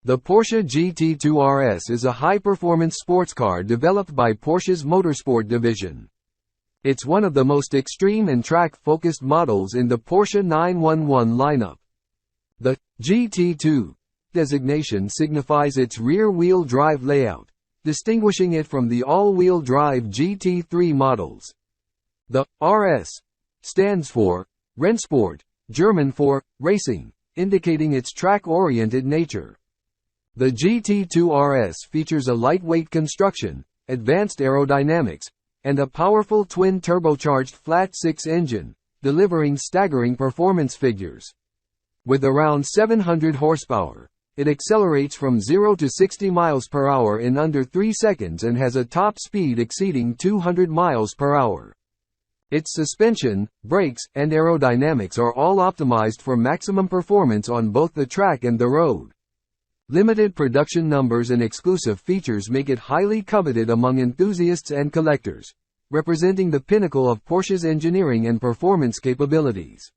The Porsche GT2 RS is a high-performance sports car developed by Porsche's motorsport division. It's one of the most extreme and track-focused models in the Porsche 911 lineup. The GT2 designation signifies its rear-wheel drive layout, distinguishing it from the all-wheel drive GT3 models. The RS stands for Rennsport, German for racing, indicating its track-oriented nature. The GT2 RS features a lightweight construction, advanced aerodynamics, and a powerful twin-turbocharged flat-six engine, delivering staggering performance figures. With around 700 horsepower, it accelerates from 0 to 60 miles per hour in under 3 seconds and has a top speed exceeding 200 miles per hour. Its suspension, brakes, and aerodynamics are all optimized for maximum performance on both the track and the road. Limited production numbers and exclusive features make it highly coveted among enthusiasts and collectors, representing the pinnacle of Porsche's engineering and performance capabilities.